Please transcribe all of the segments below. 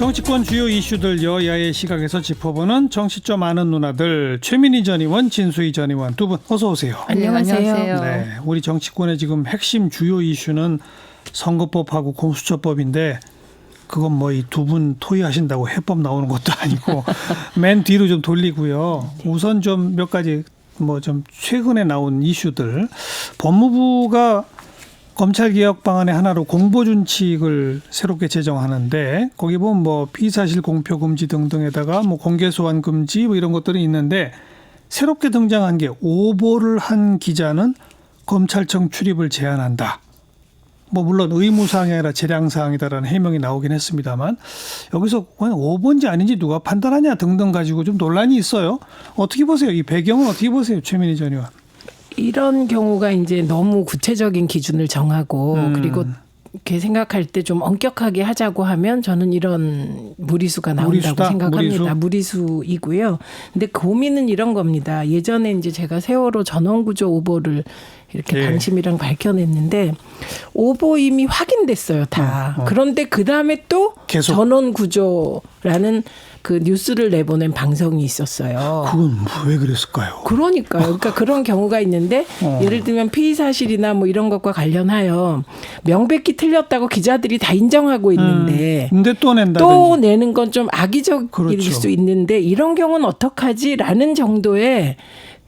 정치권 주요 이슈들 여야의 시각에서 짚어보는 정치 좀 아는 누나들, 최민희 전 의원, 진수희 전 의원 두 분 어서 오세요. 안녕하세요. 네, 우리 정치권의 지금 핵심 주요 이슈는 선거법하고 공수처법인데 그건 뭐 이 두 분 토의하신다고 해법 나오는 것도 아니고 맨 뒤로 좀 돌리고요. 우선 좀 몇 가지 뭐 좀 최근에 나온 이슈들, 법무부가 검찰개혁 방안의 하나로 공보준칙을 새롭게 제정하는데 거기 보면 뭐 피의사실 공표 금지 등등에다가 뭐 공개 소환 금지 뭐 이런 것들이 있는데 새롭게 등장한 게 오보를 한 기자는 검찰청 출입을 제한한다. 뭐 물론 의무사항이 아니라 재량사항이다라는 해명이 나오긴 했습니다만 여기서 오보인지 아닌지 누가 판단하냐 등등 가지고 좀 논란이 있어요. 어떻게 보세요? 이 배경은 어떻게 보세요? 최민희 전 의원. 이런 경우가 이제 너무 구체적인 기준을 정하고 그리고 이렇게 생각할 때 좀 엄격하게 하자고 하면 저는 이런 무리수가 나온다고 생각합니다. 무리수이고요. 근데 고민은 이런 겁니다. 예전에 이제 제가 세월호 전원구조 오보를 이렇게 방심이랑 밝혀냈는데 오보 이미 확인됐어요, 다. 그런데 그 다음에 또 계속 전원구조라는 그 뉴스를 내보낸 방송이 있었어요. 그건 왜 그랬을까요? 그러니까요. 그러니까 그런 경우가 있는데 예를 들면 피의 사실이나 뭐 이런 것과 관련하여 명백히 틀렸다고 기자들이 다 인정하고 있는데 근데 또 낸다든지. 또 내는 건 좀 악의적일 그렇죠. 수 있는데 이런 경우는 어떡하지라는 정도의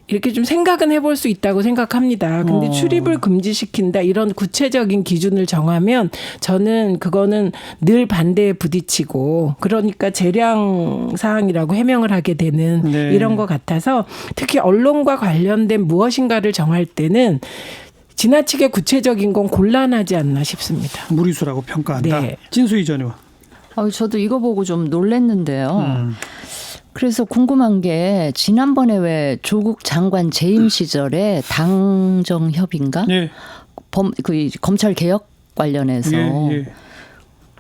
이렇게 좀 생각은 해볼 수 있다고 생각합니다. 근데 출입을 금지시킨다 이런 구체적인 기준을 정하면 저는 그거는 늘 반대에 부딪히고 그러니까 재량 사항이라고 해명을 하게 되는 이런 것 같아서 특히 언론과 관련된 무엇인가를 정할 때는 지나치게 구체적인 건 곤란하지 않나 싶습니다. 무리수라고 평가한다. 네. 진수희 전 의원. 저도 이거 보고 좀 놀랐는데요. 그래서 궁금한 게 지난번에 왜 조국 장관 재임 시절에 당정협의인가? 예. 그 검찰 개혁 관련해서 예.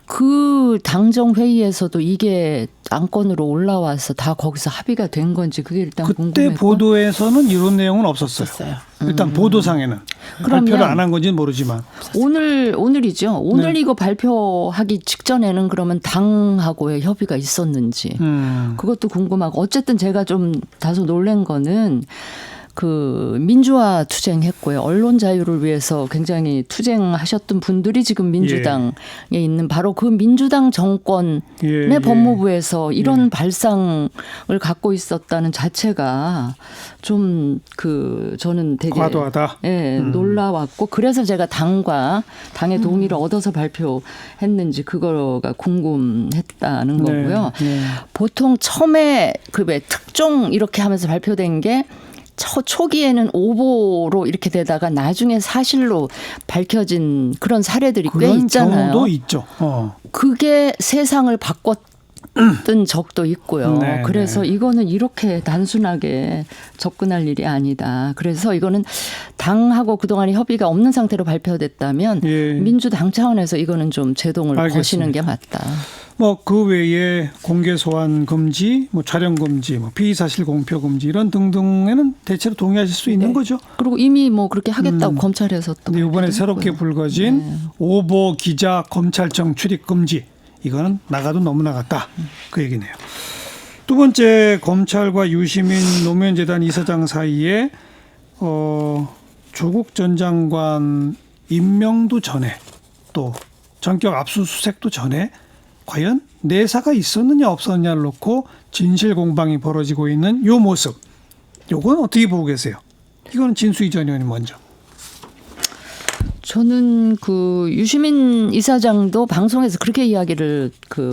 그 당정 회의에서도 이게 안건으로 올라와서 다 거기서 합의가 된 건지 그게 일단 그때 궁금했고. 보도에서는 이런 내용은 없었어요. 일단 보도상에는 발표를 안 한 건지는 모르지만 오늘이죠. 오늘 이거 발표하기 직전에는 그러면 당하고의 협의가 있었는지 그것도 궁금하고 어쨌든 제가 좀 다소 놀란 거는 그 민주화 투쟁했고요. 언론 자유를 위해서 굉장히 투쟁하셨던 분들이 지금 민주당에 있는 바로 그 민주당 정권의 법무부에서 이런 발상을 갖고 있었다는 자체가 좀 저는 되게 과도하다. 놀라웠고 그래서 제가 당의 동의를 얻어서 발표했는지 그거가 궁금했다는 거고요. 보통 처음에 그 왜 특종 이렇게 하면서 발표된 게 초기에는 오보로 이렇게 되다가 나중에 사실로 밝혀진 그런 사례들이 꽤 있잖아요. 경우도 있죠. 그게 세상을 바꿨던 적도 있고요. 그래서 이거는 이렇게 단순하게 접근할 일이 아니다. 그래서 이거는 당하고 그동안에 협의가 없는 상태로 발표됐다면 민주당 차원에서 이거는 좀 제동을 거시는 게 맞다. 뭐 그 외에 공개 소환 금지, 뭐 촬영 금지, 뭐 피의 사실 공표 금지 이런 등등에는 대체로 동의하실 수 있는 거죠. 그리고 이미 뭐 그렇게 하겠다고 검찰에서 또 이번에 새롭게 불거진 오보 기자 검찰청 출입 금지 이거는 나가도 너무 나갔다 그 얘기네요. 두 번째, 검찰과 유시민 노무현재단 이사장 사이에 조국 전 장관 임명도 전에 또 전격 압수수색도 전에 과연 내사가 있었느냐 없었느냐를 놓고 진실 공방이 벌어지고 있는 요 모습. 요건 어떻게 보고 계세요? 이거는 진수희 전 의원이 먼저. 저는 그 유시민 이사장도 방송에서 그렇게 이야기를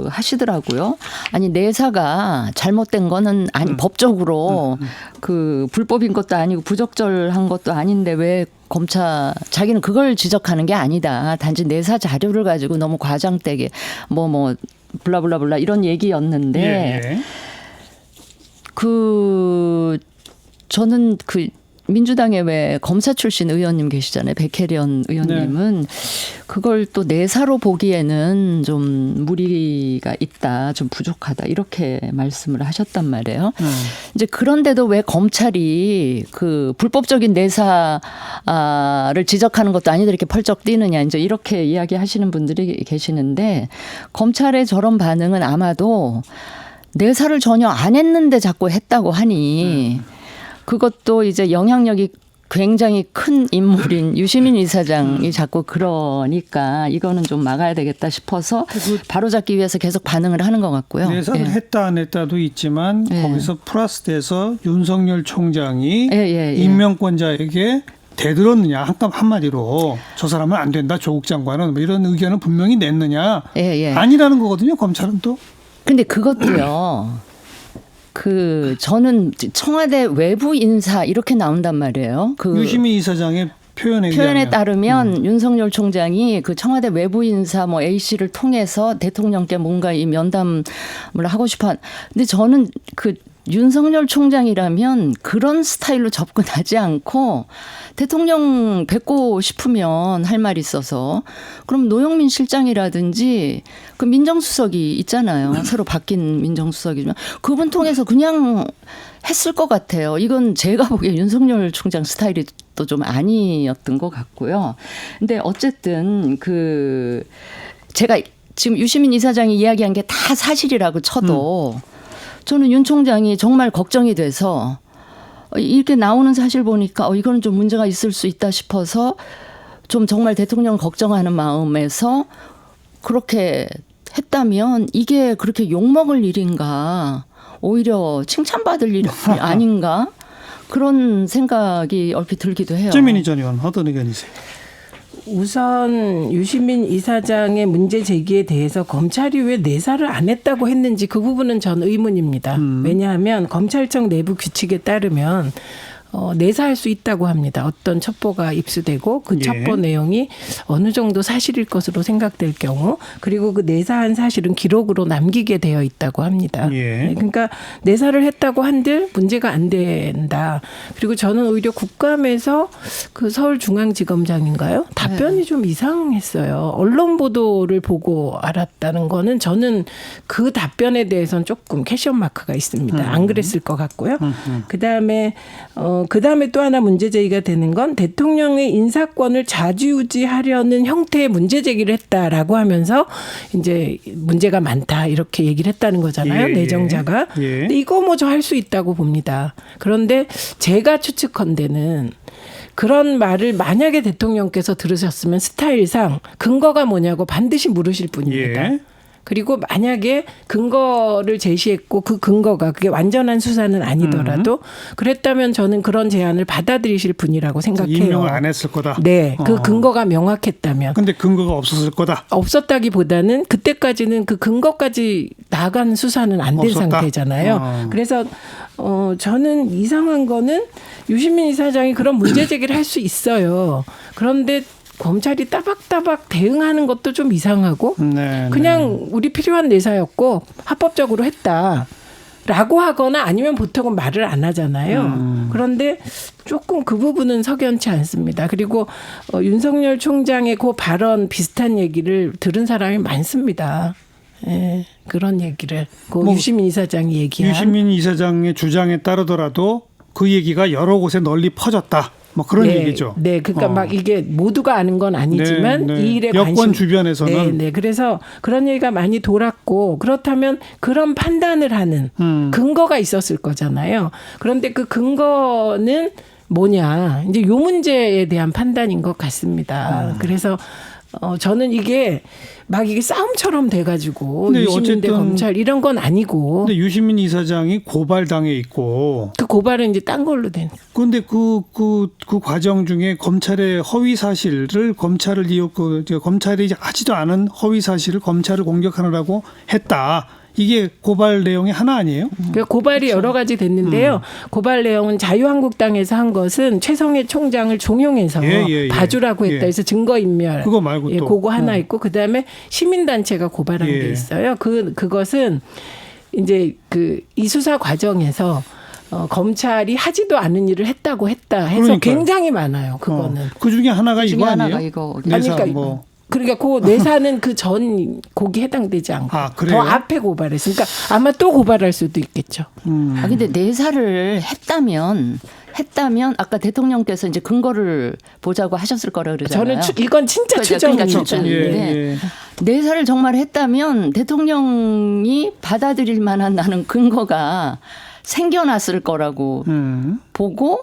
하시더라고요. 아니 내사가 잘못된 거는 아니 법적으로 그 불법인 것도 아니고 부적절한 것도 아닌데 왜 자기는 그걸 지적하는 게 아니다. 단지 내사 자료를 가지고 너무 과장되게 뭐 블라블라블라 이런 얘기였는데 저는 민주당의 왜 검사 출신 의원님 계시잖아요. 백혜련 의원님은 그걸 또 내사로 보기에는 좀 무리가 있다, 좀 부족하다 이렇게 말씀을 하셨단 말이에요. 이제 그런데도 왜 검찰이 그 불법적인 내사를 지적하는 것도 아니들 이렇게 펄쩍 뛰느냐 이제 이렇게 이야기하시는 분들이 계시는데 검찰의 저런 반응은 아마도 내사를 전혀 안 했는데 자꾸 했다고 하니. 그것도 이제 영향력이 굉장히 큰 인물인 유시민 이사장이 자꾸 그러니까 이거는 좀 막아야 되겠다 싶어서 바로잡기 위해서 계속 반응을 하는 것 같고요. 내사를 했다 안 했다도 있지만 거기서 플러스돼서 윤석열 총장이 임명권자에게 대들었느냐 한마디로 저 사람은 안 된다 조국 장관은 뭐 이런 의견을 분명히 냈느냐 아니라는 거거든요. 검찰은 또. 근데 그것도요. 저는 청와대 외부 인사 이렇게 나온단 말이에요. 유시민 이사장의 표현에 따르면 윤석열 총장이 그 청와대 외부 인사 뭐 A 씨를 통해서 대통령께 뭔가 이 면담을 하고 싶어. 근데 저는 그 윤석열 총장이라면 그런 스타일로 접근하지 않고 대통령 뵙고 싶으면 할 말이 있어서 그럼 노영민 실장이라든지 그 민정수석이 있잖아요. 새로 바뀐 민정수석이지만 그분 통해서 그냥 했을 것 같아요. 이건 제가 보기에 윤석열 총장 스타일이 또 좀 아니었던 것 같고요. 근데 어쨌든 제가 지금 유시민 이사장이 이야기한 게 다 사실이라고 쳐도 저는 윤 총장이 정말 걱정이 돼서 이렇게 나오는 사실 보니까 이거는 좀 문제가 있을 수 있다 싶어서 좀 정말 대통령 걱정하는 마음에서 그렇게 했다면 이게 그렇게 욕먹을 일인가 오히려 칭찬받을 일이 아닌가 그런 생각이 얼핏 들기도 해요. 최민희 전 의원 어떤 의견이세요? 우선 유시민 이사장의 문제 제기에 대해서 검찰이 왜 내사를 안 했다고 했는지 그 부분은 전 의문입니다. 왜냐하면 검찰청 내부 규칙에 따르면 내사할 수 있다고 합니다. 어떤 첩보가 입수되고 그 첩보 내용이 어느 정도 사실일 것으로 생각될 경우 그리고 그 내사한 사실은 기록으로 남기게 되어 있다고 합니다. 그러니까 내사를 했다고 한들 문제가 안 된다. 그리고 저는 오히려 국감에서 그 서울중앙지검장인가요? 답변이 좀 이상했어요. 언론 보도를 보고 알았다는 거는 저는 그 답변에 대해서는 조금 캐션 마크가 있습니다. 안 그랬을 것 같고요. 그다음에 또 하나 문제 제기가 되는 건 대통령의 인사권을 좌지우지하려는 형태의 문제 제기를 했다라고 하면서 이제 문제가 많다 이렇게 얘기를 했다는 거잖아요. 내정자가. 근데 이거 뭐 저 할 수 있다고 봅니다. 그런데 제가 추측컨대는 그런 말을 만약에 대통령께서 들으셨으면 스타일상 근거가 뭐냐고 반드시 물으실 분입니다. 그리고 만약에 근거를 제시했고 그 근거가 그게 완전한 수사는 아니더라도 그랬다면 저는 그런 제안을 받아들이실 분이라고 생각해요. 임명을 안 했을 거다. 네. 그 근거가 명확했다면. 근데 근거가 없었을 거다. 없었다기보다는 그때까지는 그 근거까지 나간 수사는 안 된 상태잖아요. 그래서 저는 이상한 거는 유시민 이사장이 그런 문제 제기를 할 수 있어요. 그런데 검찰이 따박따박 대응하는 것도 좀 이상하고 그냥 우리 필요한 내사였고 합법적으로 했다라고 하거나 아니면 보통은 말을 안 하잖아요. 그런데 조금 그 부분은 석연치 않습니다. 그리고 윤석열 총장의 그 발언 비슷한 얘기를 들은 사람이 많습니다. 그런 얘기를 유시민 이사장이 얘기한. 유시민 이사장의 주장에 따르더라도 그 얘기가 여러 곳에 널리 퍼졌다. 뭐 그런 얘기죠. 네, 그러니까 막 이게 모두가 아는 건 아니지만 이 일에 여권 주변에서는 그래서 그런 얘기가 많이 돌았고 그렇다면 그런 판단을 하는 근거가 있었을 거잖아요. 그런데 그 근거는 뭐냐? 이제 요 문제에 대한 판단인 것 같습니다. 그래서 저는 이게 싸움처럼 돼가지고 유시민 대 검찰 이런 건 아니고. 근데 유시민 이사장이 고발당해 있고. 그 고발은 이제 딴 걸로 된. 그런데 그 과정 중에 검찰의 허위 사실을 검찰이 하지도 않은 허위 사실을 검찰을 공격하느라고 했다. 이게 고발 내용의 하나 아니에요? 고발이 그렇죠. 여러 가지 됐는데요. 고발 내용은 자유한국당에서 한 것은 최성해 총장을 종용해서 봐주라고 했다. 그래서 증거인멸. 그거 말고 또. 그거 하나 있고 그다음에 시민단체가 고발한 게 있어요. 그것은 이제 이 수사 과정에서 검찰이 하지도 않은 일을 했다 해서 그러니까요. 굉장히 많아요. 그거는. 그 중에 하나가 그 중에 이거 하나가 아니에요? 이거. 내사 그러니까 뭐. 그러니까 그 내사는 그 전 곡이 해당되지 않고 그래요? 더 앞에 고발했으니까 아마 또 고발할 수도 있겠죠. 근데 내사를 했다면 아까 대통령께서 이제 근거를 보자고 하셨을 거라 그러잖아요. 저는 이건 진짜 그러니까 추정입니다. 추정인데 내사를 정말 했다면 대통령이 받아들일 만한 나는 근거가 생겨났을 거라고 보고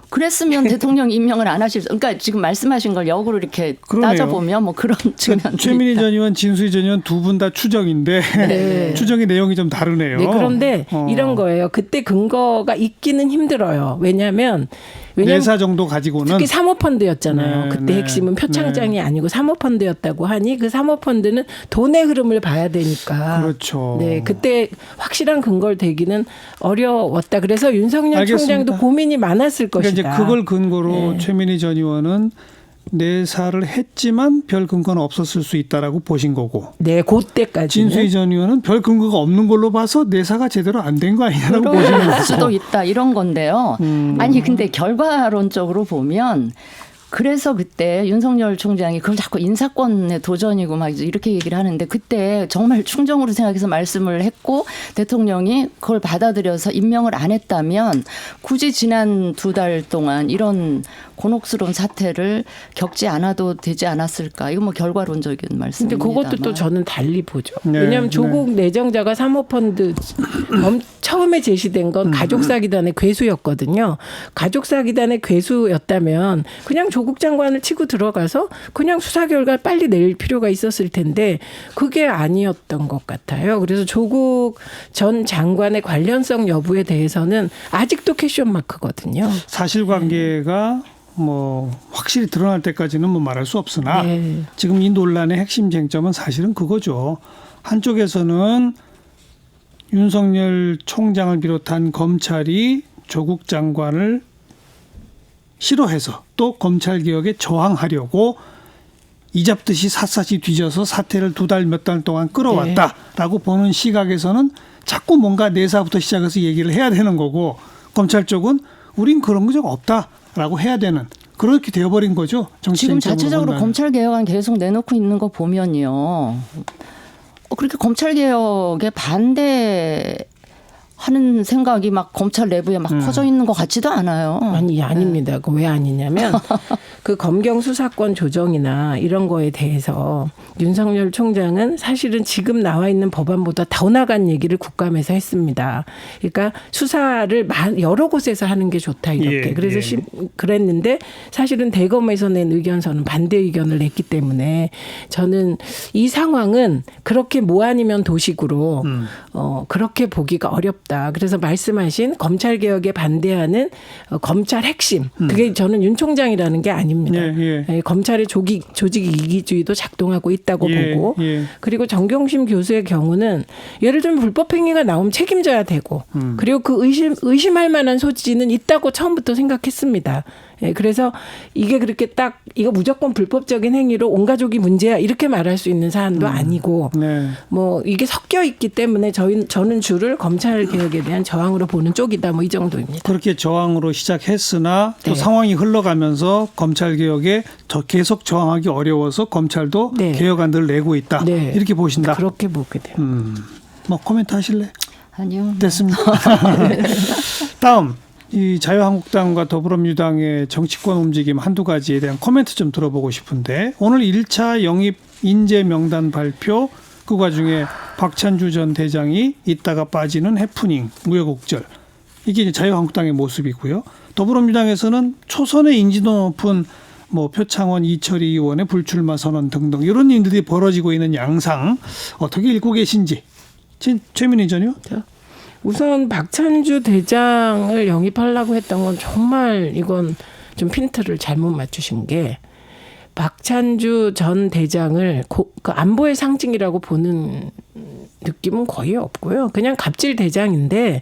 그랬으면 대통령 임명을 안 하실 그러니까 지금 말씀하신 걸 역으로 이렇게 그러네요. 따져보면 뭐 그런 측면도 최민희 있다. 전 의원, 진수희 전 의원 두 분 다 추정인데 네. 추정의 내용이 좀 다르네요. 네, 그런데 이런 거예요. 그때 근거가 있기는 힘들어요. 왜냐하면 내사 정도 가지고는 특히 사모펀드였잖아요. 네, 그때 네, 핵심은 표창장이 네. 아니고 사모펀드였다고 하니 그 사모펀드는 돈의 흐름을 봐야 되니까. 그렇죠. 네, 그때 확실한 근거를 대기는 어려웠다. 그래서 윤석열 알겠습니다. 총장도 고민이 많았을 그러니까 것이다. 이제 그걸 근거로 네. 최민희 전 의원은 내사를 했지만 별 근거는 없었을 수 있다라고 보신 거고. 네, 그때까지는. 진수희 전 의원은 별 근거가 없는 걸로 봐서 내사가 제대로 안 된 거 아니냐고 보시는 그럴 거고. 수도 있다 이런 건데요. 아니 근데 결과론적으로 보면 그래서 그때 윤석열 총장이 그걸 자꾸 인사권의 도전이고 막 이렇게 얘기를 하는데 그때 정말 충정으로 생각해서 말씀을 했고 대통령이 그걸 받아들여서 임명을 안 했다면 굳이 지난 2달 동안 이런 곤혹스러운 사태를 겪지 않아도 되지 않았을까. 이거 뭐 결과론적인 말씀입니다. 근데 그것도 또 저는 달리 보죠. 네, 왜냐하면 조국 내정자가 사모펀드 처음에 제시된 건 가족사기단의 괴수였거든요. 가족사기단의 괴수였다면 그냥 조국 장관을 치고 들어가서 그냥 수사 결과 빨리 낼 필요가 있었을 텐데 그게 아니었던 것 같아요. 그래서 조국 전 장관의 관련성 여부에 대해서는 아직도 퀘션 마크거든요. 사실관계가 뭐 확실히 드러날 때까지는 뭐 말할 수 없으나 네. 지금 이 논란의 핵심 쟁점은 사실은 그거죠. 한쪽에서는 윤석열 총장을 비롯한 검찰이 조국 장관을 싫어해서 또 검찰개혁에 저항하려고 이잡듯이 샅샅이 뒤져서 사태를 2달 몇 달 동안 끌어왔다라고 보는 시각에서는 자꾸 뭔가 내사부터 시작해서 얘기를 해야 되는 거고 검찰 쪽은 우린 그런 거 좀 없다라고 해야 되는 그렇게 되어버린 거죠. 지금 자체적으로 검찰 개혁안 계속 내놓고 있는 거 보면요. 그렇게 검찰 개혁에 반대하는 생각이 막 검찰 내부에 막 퍼져 있는 것 같지도 않아요. 아니 아닙니다. 그 왜 아니냐면 그 검경 수사권 조정이나 이런 거에 대해서 윤석열 총장은 사실은 지금 나와 있는 법안보다 더 나간 얘기를 국감에서 했습니다. 그러니까 수사를 여러 곳에서 하는 게 좋다 이렇게. 예, 그래서 예. 그랬는데 사실은 대검에서 낸 의견서는 반대 의견을 냈기 때문에 저는 이 상황은 그렇게 뭐 아니면 도식으로 그렇게 보기가 어렵다. 그래서 말씀하신 검찰 개혁에 반대하는 검찰 핵심 그게 저는 윤 총장이라는 게 아닙니다. 예, 검찰의 조직 이기주의도 작동하고 있다고 보고 그리고 정경심 교수의 경우는 예를 들면 불법 행위가 나오면 책임져야 되고 그리고 그 의심할 만한 소지는 있다고 처음부터 생각했습니다. 예, 그래서 이게 그렇게 딱 이거 무조건 불법적인 행위로 온 가족이 문제야 이렇게 말할 수 있는 사안도 아니고 뭐 이게 섞여 있기 때문에 저는 주를 검찰 개혁에 대한 저항으로 보는 쪽이다 뭐 이 정도입니다. 그렇게 저항으로 시작했으나 또 네. 상황이 흘러가면서 검찰 개혁에 계속 저항하기 어려워서 검찰도 네. 개혁안들을 내고 있다. 네. 이렇게 보신다. 그렇게 보게 돼요. 뭐 코멘트 하실래? 아니요. 됐습니다. 다음. 이 자유한국당과 더불어민주당의 정치권 움직임 한두 가지에 대한 코멘트 좀 들어보고 싶은데 오늘 1차 영입 인재 명단 발표 그 과중에 박찬주 전 대장이 있다가 빠지는 해프닝 우여곡절 이게 이제 자유한국당의 모습이고요. 더불어민주당에서는 초선의 인지도 높은 뭐 표창원, 이철희 의원의 불출마 선언 등등 이런 일들이 벌어지고 있는 양상 어떻게 읽고 계신지 최민희 전 의원. 우선 박찬주 대장을 영입하려고 했던 건 정말 이건 좀 핀트를 잘못 맞추신 게 박찬주 전 대장을 그 안보의 상징이라고 보는 느낌은 거의 없고요. 그냥 갑질 대장인데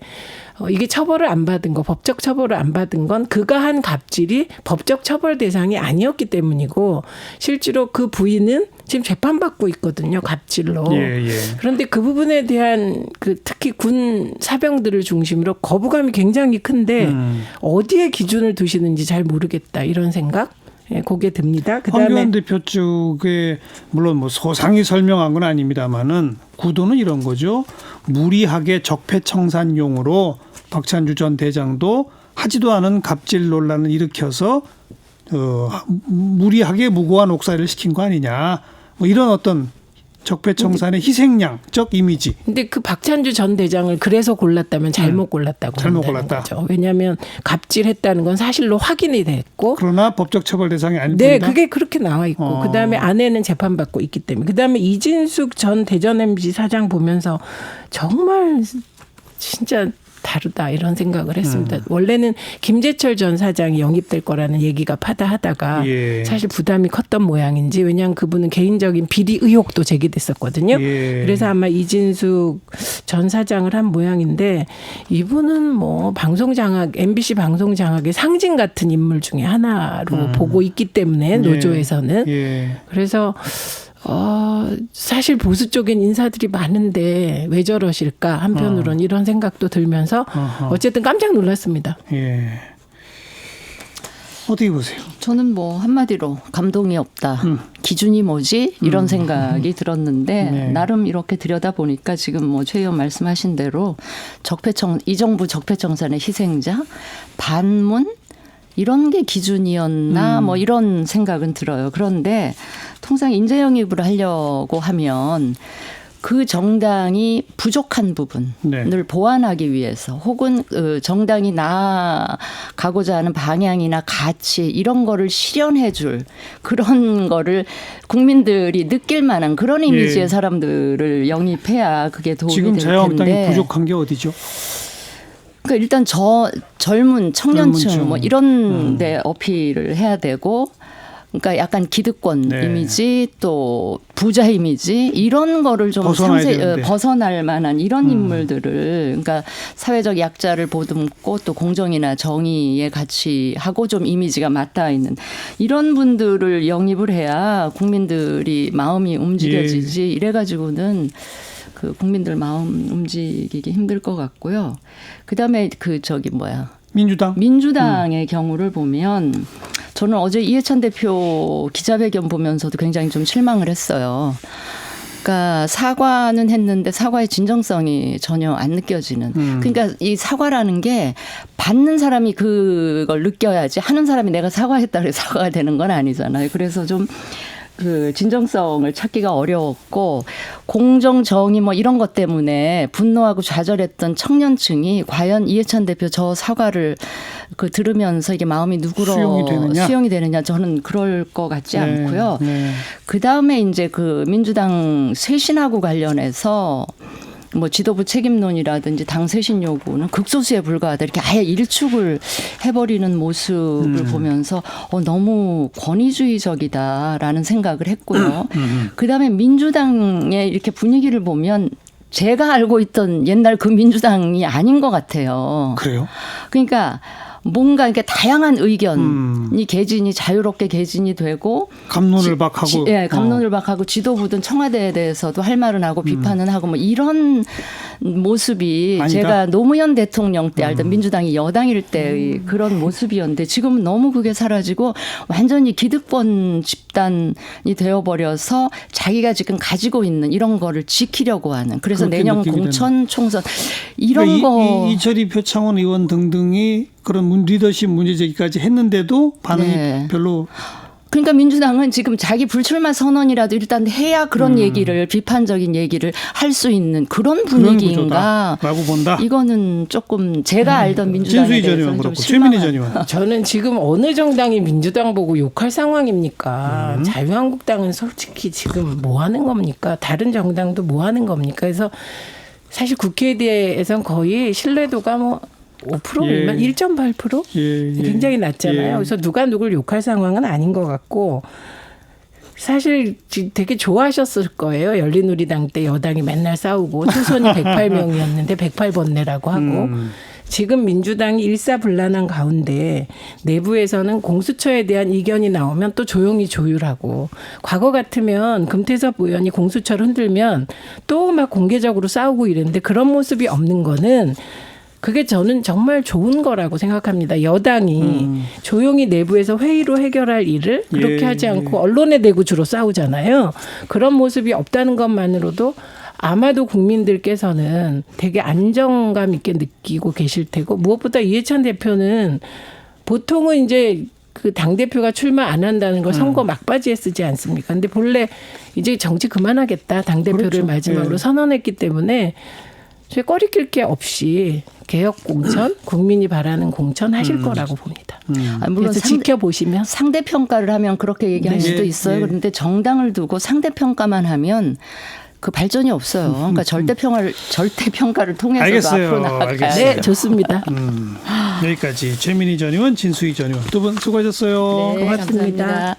이게 처벌을 안 받은 거, 법적 처벌을 안 받은 건 그가 한 갑질이 법적 처벌 대상이 아니었기 때문이고 실제로 그 부인은 지금 재판받고 있거든요. 갑질로. 예. 그런데 그 부분에 대한 그 특히 군 사병들을 중심으로 거부감이 굉장히 큰데 어디에 기준을 두시는지 잘 모르겠다 이런 생각? 예, 그게 듭니다. 그다음에 황교안 대표 쪽에 물론 뭐 소상히 설명한 건 아닙니다만은 구도는 이런 거죠. 무리하게 적폐청산용으로 박찬주 전 대장도 하지도 않은 갑질 논란을 일으켜서 무리하게 무고한 옥살이를 시킨 거 아니냐. 뭐 이런 어떤 적폐청산의 희생양적 이미지. 근데 그 박찬주 전 대장을 그래서 골랐다면 잘못 골랐다고 잘못 한다는 골랐다. 거죠. 왜냐하면 갑질했다는 건 사실로 확인이 됐고. 그러나 법적 처벌 대상이 아닐 네, 뿐이다. 그게 그렇게 나와 있고. 그다음에 아내는 재판받고 있기 때문에. 그다음에 이진숙 전 대전 MG 사장 보면서 정말 진짜 다르다 이런 생각을 했습니다. 원래는 김재철 전 사장이 영입될 거라는 얘기가 파다하다가 사실 부담이 컸던 모양인지 왜냐하면 그분은 개인적인 비리 의혹도 제기됐었거든요. 그래서 아마 이진숙 전 사장을 한 모양인데 이분은 뭐 방송 장악, MBC 방송 장악의 상징 같은 인물 중에 하나로 보고 있기 때문에 노조에서는 그래서 사실 보수 쪽엔 인사들이 많은데 왜 저러실까 한편으로는 이런 생각도 들면서 어쨌든 깜짝 놀랐습니다. 예. 어떻게 보세요? 저는 뭐 한마디로 감동이 없다. 기준이 뭐지? 이런 생각이 들었는데 나름 이렇게 들여다보니까 지금 뭐 최 의원 말씀하신 대로 이 정부 적폐청산의 희생자, 반문 이런 게 기준이었나 뭐 이런 생각은 들어요. 그런데 통상 인재 영입을 하려고 하면 그 정당이 부족한 부분을 보완하기 위해서 혹은 정당이 나아가고자 하는 방향이나 가치 이런 거를 실현해 줄 그런 거를 국민들이 느낄 만한 그런 이미지의 사람들을 영입해야 그게 도움이 될 텐데. 지금 자유한국당이 부족한 게 어디죠? 그러니까 일단 젊은 청년층 뭐 이런 데 어필을 해야 되고 그러니까 약간 기득권 이미지 또 부자 이미지 이런 거를 좀 벗어날 만한 이런 인물들을 그러니까 사회적 약자를 보듬고 또 공정이나 정의의 가치하고 좀 이미지가 맞닿아 있는 이런 분들을 영입을 해야 국민들이 마음이 움직여지지 이래가지고는 그 국민들 마음 움직이기 힘들 것 같고요. 그다음에 민주당의 경우를 보면 저는 어제 이해찬 대표 기자회견 보면서도 굉장히 좀 실망을 했어요. 그러니까 사과는 했는데 사과의 진정성이 전혀 안 느껴지는. 그러니까 이 사과라는 게 받는 사람이 그걸 느껴야지 하는 사람이 내가 사과했다 그래서 사과가 되는 건 아니잖아요. 그래서 좀 그 진정성을 찾기가 어려웠고 공정 정의 뭐 이런 것 때문에 분노하고 좌절했던 청년층이 과연 이해찬 대표 저 사과를 그 들으면서 이게 마음이 수용이 되느냐 저는 그럴 것 같지 않고요. 그 다음에 이제 그 민주당 쇄신하고 관련해서 뭐 지도부 책임론이라든지 당 쇄신 요구는 극소수에 불과하다 이렇게 아예 일축을 해버리는 모습을 보면서 너무 권위주의적이다라는 생각을 했고요. 그다음에 민주당의 이렇게 분위기를 보면 제가 알고 있던 옛날 그 민주당이 아닌 것 같아요. 그래요? 그러니까 뭔가 이렇게 다양한 의견이 개진이 자유롭게 개진이 되고 갑론을 박하고 갑론을 박하고 지도부든 청와대에 대해서도 할 말은 하고 비판은 하고 뭐 이런 모습이 아니다. 제가 노무현 대통령 때 알던 민주당이 여당일 때의 그런 모습이었는데 지금은 너무 그게 사라지고 완전히 기득권 집단이 되어버려서 자기가 지금 가지고 있는 이런 거를 지키려고 하는 그래서 내년 공천 총선 이런 그러니까 거 이철희 표창원 의원 등등이 그런 리더십 문제 제기까지 했는데도 반응이 별로. 그러니까 민주당은 지금 자기 불출마 선언이라도 일단 해야 그런 얘기를 비판적인 얘기를 할 수 있는 그런 분위기인가라고 본다. 이거는 조금 제가 알던 민주당에 대해서는 좀 최민희 전 의원. 저는 지금 어느 정당이 민주당 보고 욕할 상황입니까? 자유한국당은 솔직히 지금 뭐 하는 겁니까? 다른 정당도 뭐 하는 겁니까? 그래서 사실 국회에 대해서는 거의 신뢰도가 뭐 5% 미만 1.8% 굉장히 낮잖아요. 그래서 누가 누굴 욕할 상황은 아닌 것 같고 사실 되게 좋아하셨을 거예요. 열린우리당 때 여당이 맨날 싸우고 초선이 108명이었는데 108번내라고 하고 지금 민주당이 일사불란한 가운데 내부에서는 공수처에 대한 이견이 나오면 또 조용히 조율하고 과거 같으면 금태섭 의원이 공수처를 흔들면 또 막 공개적으로 싸우고 이랬는데 그런 모습이 없는 거는 그게 저는 정말 좋은 거라고 생각합니다. 여당이 조용히 내부에서 회의로 해결할 일을 그렇게 하지 않고 언론에 대고 주로 싸우잖아요. 그런 모습이 없다는 것만으로도 아마도 국민들께서는 되게 안정감 있게 느끼고 계실 테고 무엇보다 이해찬 대표는 보통은 이제 그 당대표가 출마 안 한다는 걸 선거 막바지에 쓰지 않습니까? 근데 본래 이제 정치 그만하겠다 당대표를 그렇죠. 마지막으로 선언했기 때문에 저희 꺼리낄 게 없이 개혁 공천, 국민이 바라는 공천 하실 거라고 봅니다. 물론 그래서 지켜보시면 상대 평가를 하면 그렇게 얘기할 네. 수도 있어요. 네. 그런데 정당을 두고 상대 평가만 하면 그 발전이 없어요. 그러니까 절대 평가를 통해서 알겠어요. 앞으로 나아가야 알겠어요. 돼요. 네, 좋습니다. 여기까지 최민희 전 의원, 진수희 전 의원 두 분 수고하셨어요. 네, 고맙습니다. 감사합니다.